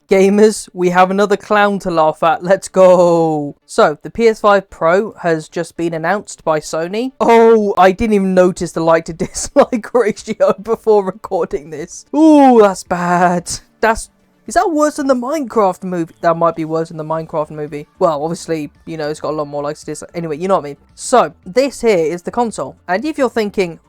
Gamers, we have another clown to laugh at. Let's go. So, the PS5 Pro has just been announced by Sony. Oh, I didn't even notice the like to dislike ratio before recording this. Ooh, that's bad. Is that worse than the Minecraft movie? That might be worse than the Minecraft movie. Well, obviously, you know, it's got a lot more likes to dislike. Anyway, you know what I mean. So, this here is the console. And if you're thinking,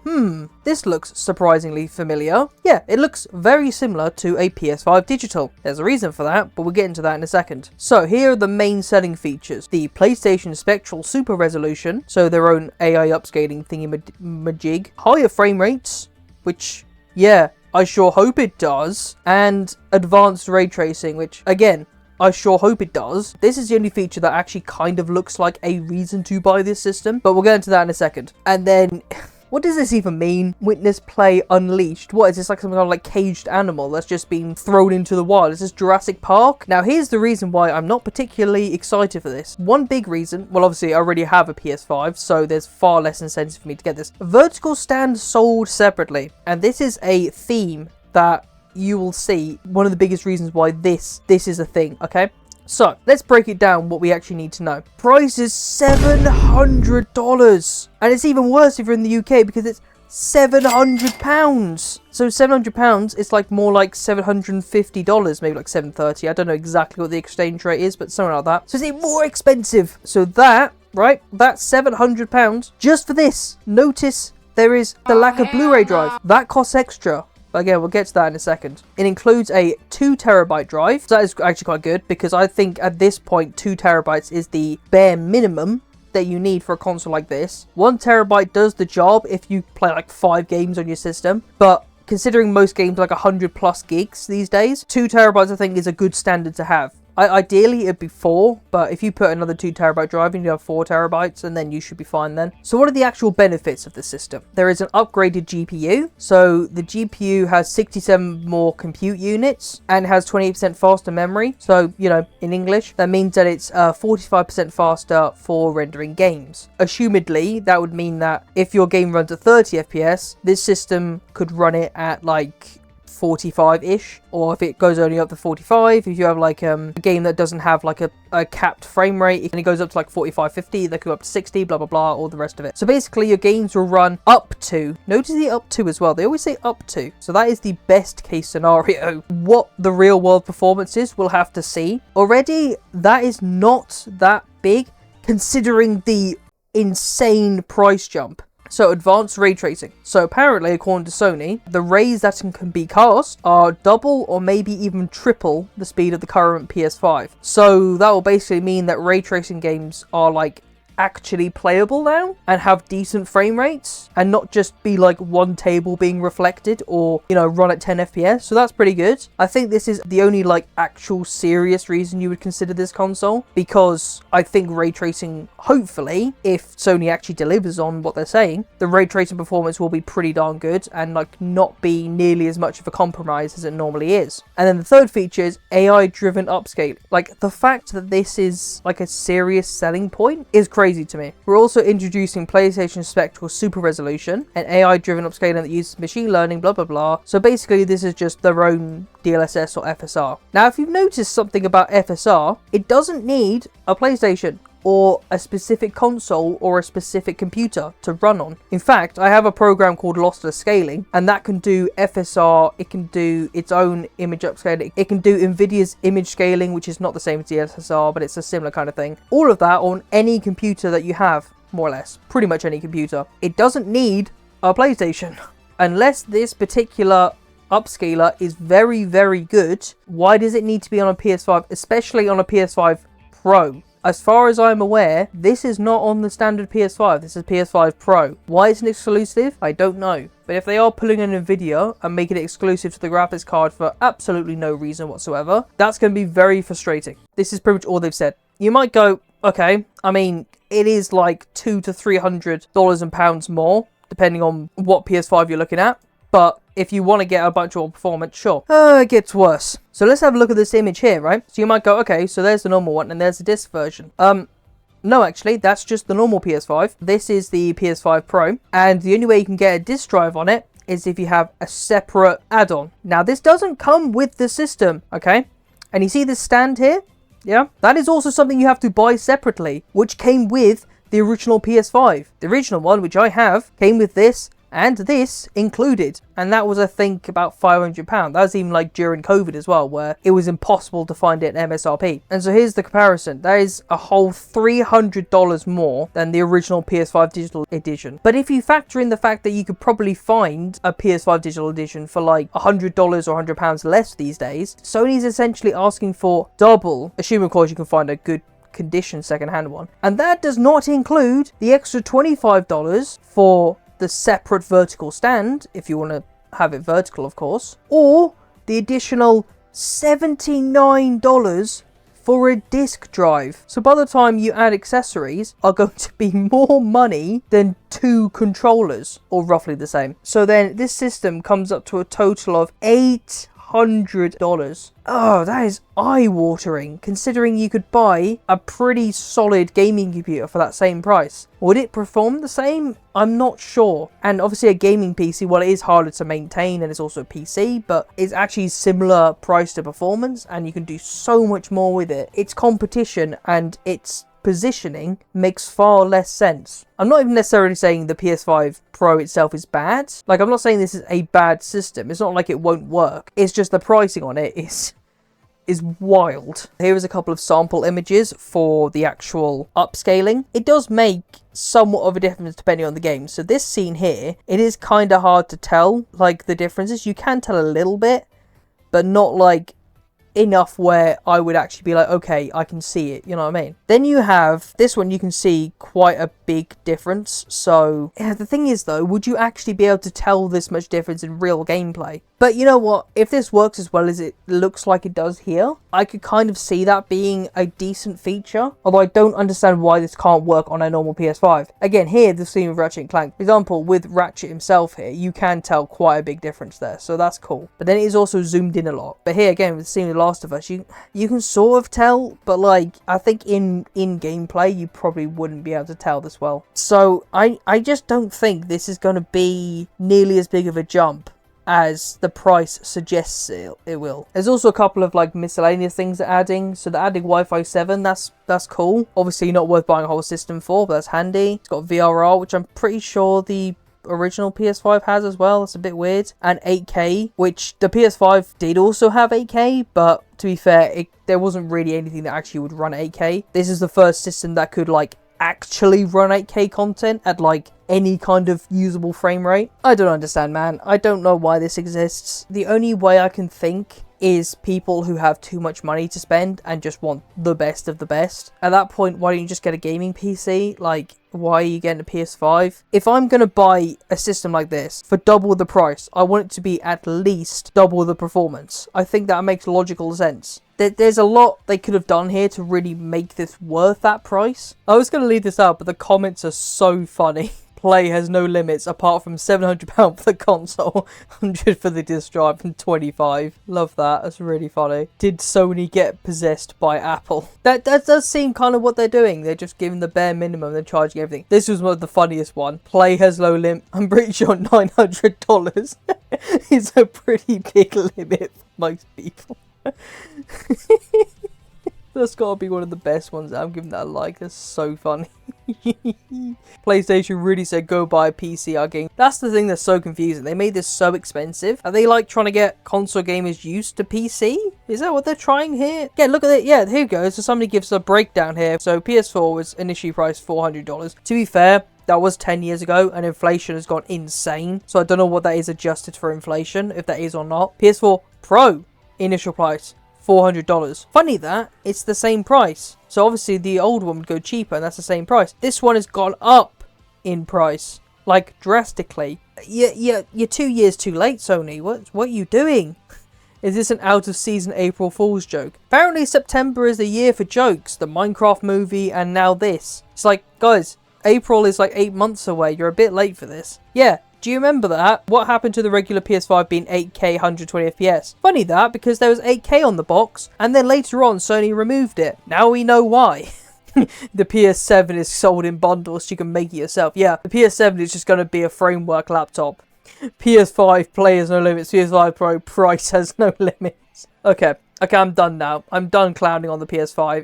this looks surprisingly familiar. Yeah, it looks very similar to a PS5 digital. There's a reason for that, but we'll get into that in a second. So, here are the main selling features. The PlayStation Spectral Super Resolution, so their own AI upscaling thingy-majig. Higher frame rates, which, yeah, I sure hope it does. And advanced ray tracing, which, again, I sure hope it does. This is the only feature that actually kind of looks like a reason to buy this system, but we'll get into that in a second. And then, what does this even mean? Witness Play Unleashed. What is this, like some kind of like caged animal that's just been thrown into the wild? Is this Jurassic Park? Now here's the reason why I'm not particularly excited for this. One big reason, well obviously I already have a PS5, so there's far less incentive for me to get this. Vertical stand sold separately, and this is a theme that you will see one of the biggest reasons why this is a thing, okay? So, let's break it down what we actually need to know. Price is $700! And it's even worse if you're in the UK because it's £700! So £700 is like more like $750, maybe like $730. I don't know exactly what the exchange rate is, but something like that. So it's even more expensive. So that, right, that's £700 just for this. Notice there is the lack of Blu-ray drive. That costs extra. But again, we'll get to that in a second. It includes a 2TB drive. So that is actually quite good because I think at this point 2TB is the bare minimum that you need for a console like this. 1TB does the job if you play like 5 games on your system, but considering most games are like 100+ gigs these days, 2TB I think is a good standard to have. Ideally it'd be 4, but if you put another 2TB drive in, you have 4TB, and then you should be fine then. So what are the actual benefits of the system? There is an upgraded GPU. So the GPU has 67 more compute units and has 28% faster memory. So, you know, in English, that means that it's 45% faster for rendering games. Assumedly, that would mean that if your game runs at 30 FPS, this system could run it at like 45-ish, or if it goes only up to 45, if you have like a game that doesn't have like a capped frame rate, and it goes up to like 45, 50, they could go up to 60, blah blah blah, all the rest of it. So basically your games will run up to, notice the up to as well, they always say up to, so that is the best case scenario. What the real world performance is, we'll have to see. Already that is not that big considering the insane price jump. So, advanced ray tracing. So, apparently, according to Sony, the rays that can be cast are double or maybe even triple the speed of the current PS5. So, that will basically mean that ray tracing games are like actually playable now and have decent frame rates and not just be like one table being reflected or, you know, run at 10 FPS. So that's pretty good. I think this is the only like actual serious reason you would consider this console, because I think ray tracing, hopefully, if Sony actually delivers on what they're saying, the ray tracing performance will be pretty darn good and like not be nearly as much of a compromise as it normally is. And then the third feature is AI driven upscaling. Like the fact that this is like a serious selling point is crazy to me. We're also introducing PlayStation Spectral Super Resolution, an AI-driven upscaling that uses machine learning, blah blah blah. So basically this is just their own DLSS or FSR. Now if you've noticed something about FSR, it doesn't need a PlayStation or a specific console or a specific computer to run on. In fact, I have a program called Lossless Scaling, and that can do FSR, it can do its own image upscaling, it can do Nvidia's image scaling, which is not the same as DLSS, but it's a similar kind of thing. All of that on any computer that you have, more or less. Pretty much any computer. It doesn't need a PlayStation. Unless this particular upscaler is very, very good, why does it need to be on a PS5, especially on a PS5 Pro? As far as I'm aware, this is not on the standard PS5, this is PS5 Pro. Why it's an exclusive? I don't know. But if they are pulling in Nvidia and making it exclusive to the graphics card for absolutely no reason whatsoever, that's going to be very frustrating. This is pretty much all they've said. You might go, okay, I mean, it is like $200 to $300 and pounds more, depending on what PS5 you're looking at. But if you want to get a bunch more performance, sure. It gets worse. So let's have a look at this image here, right? So you might go, okay, so there's the normal one and there's the disc version. No, actually, that's just the normal PS5. This is the PS5 Pro. And the only way you can get a disc drive on it is if you have a separate add-on. Now, this doesn't come with the system, okay? And you see this stand here? Yeah, that is also something you have to buy separately, which came with the original PS5. The original one, which I have, came with this and this included. And that was, I think, about £500. That was even like during COVID as well, where it was impossible to find it at MSRP. And so here's the comparison. That is a whole $300 more than the original PS5 digital edition. But if you factor in the fact that you could probably find a PS5 digital edition for like $100 or £100 less these days, Sony's essentially asking for double, assuming of course you can find a good condition second-hand one. And that does not include the extra $25 for the separate vertical stand, if you want to have it vertical of course, or the additional $79 for a disc drive. So by the time you add accessories, are going to be more money than 2 controllers, or roughly the same. So then this system comes up to a total of $800. Oh, that is eye-watering, considering you could buy a pretty solid gaming computer for that same price. Would it perform the same? I'm not sure. And obviously a gaming PC, well, it is harder to maintain and it's also a PC, but it's actually similar price to performance and you can do so much more with it. Its competition and its positioning makes far less sense. I'm not even necessarily saying the PS5 Pro itself is bad. Like, I'm not saying this is a bad system. It's not like it won't work. It's just the pricing on it is wild. Here is a couple of sample images for the actual upscaling. It does make somewhat of a difference depending on the game. So this scene here, it is kind of hard to tell, like, the differences. You can tell a little bit, but not like enough where I would actually be like, okay, I can see it, you know what I mean? Then you have this one, you can see quite a big difference. So yeah, the thing is though, would you actually be able to tell this much difference in real gameplay? But you know what, if this works as well as it looks like it does here, I could kind of see that being a decent feature, although I don't understand why this can't work on a normal PS5. Again, here, the scene with Ratchet and Clank, for example, with Ratchet himself here, you can tell quite a big difference there, so that's cool. But then it is also zoomed in a lot. But here, again, with the scene with Last of Us, you can sort of tell, but like, I think in gameplay, you probably wouldn't be able to tell this well. So, I just don't think this is going to be nearly as big of a jump as the price suggests it will. There's also a couple of like miscellaneous things they're adding. So they're adding Wi-Fi 7, that's cool. Obviously not worth buying a whole system for, but that's handy. It's got VRR, which I'm pretty sure the original PS5 has as well. It's a bit weird. And 8K, which the PS5 did also have 8K, but to be fair, there wasn't really anything that actually would run 8K. This is the first system that could like actually run 8K content at like any kind of usable frame rate. I don't understand, man. I don't know why this exists. The only way I can think is people who have too much money to spend and just want the best of the best. At that point, why don't you just get a gaming PC? Like, why are you getting a PS5? If I'm going to buy a system like this for double the price, I want it to be at least double the performance. I think that makes logical sense. There's a lot they could have done here to really make this worth that price. I was going to leave this out, but the comments are so funny. Play has no limits apart from £700 for the console, 100 for the disc drive, and 25. Love that. That's really funny. Did Sony get possessed by Apple? That does seem kind of what they're doing. They're just giving the bare minimum. They're charging everything. This was one of the funniest one. Play has no limit. I'm pretty sure $900 is a pretty big limit for most people. That's gotta be one of the best ones. I'm giving that a like. That's so funny. PlayStation really said go buy a PC our game. That's the thing that's so confusing. They made this so expensive. Are they like trying to get console gamers used to PC? Is that what they're trying here? Yeah, look at it. Yeah, here we go. So somebody gives a breakdown here. So PS4 was initially priced $400. To be fair, that was 10 years ago and inflation has gone insane. So I don't know what that is adjusted for inflation, if that is or not. PS4 Pro, initial price, $400. Funny that, it's the same price. So obviously the old one would go cheaper and that's the same price. This one has gone up in price, like drastically. You're 2 years too late, Sony. What are you doing? Is this an out-of-season April Fool's joke? Apparently September is the year for jokes. The Minecraft movie and now this. It's like, guys, April is like 8 months away. You're a bit late for this. Yeah. Do you remember that? What happened to the regular PS5 being 8K 120 FPS? Funny that, because there was 8K on the box, and then later on Sony removed it. Now we know why. The PS7 is sold in bundles, so you can make it yourself. Yeah, the PS7 is just going to be a framework laptop. PS5 Play has no limits, PS5 Pro price has no limits. Okay, Okay, I'm done now. I'm done clowning on the PS5.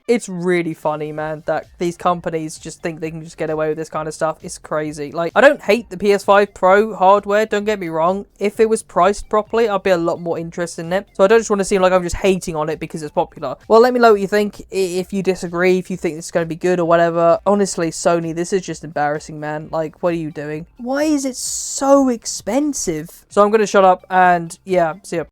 It's really funny, man, that these companies just think they can just get away with this kind of stuff. It's crazy. Like, I don't hate the PS5 Pro hardware, don't get me wrong. If it was priced properly, I'd be a lot more interested in it. So I don't just want to seem like I'm just hating on it because it's popular. Well, let me know what you think. If you disagree, if you think it's going to be good or whatever. Honestly, Sony, this is just embarrassing, man. Like, what are you doing? Why is it so expensive? So I'm going to shut up and, yeah, see ya.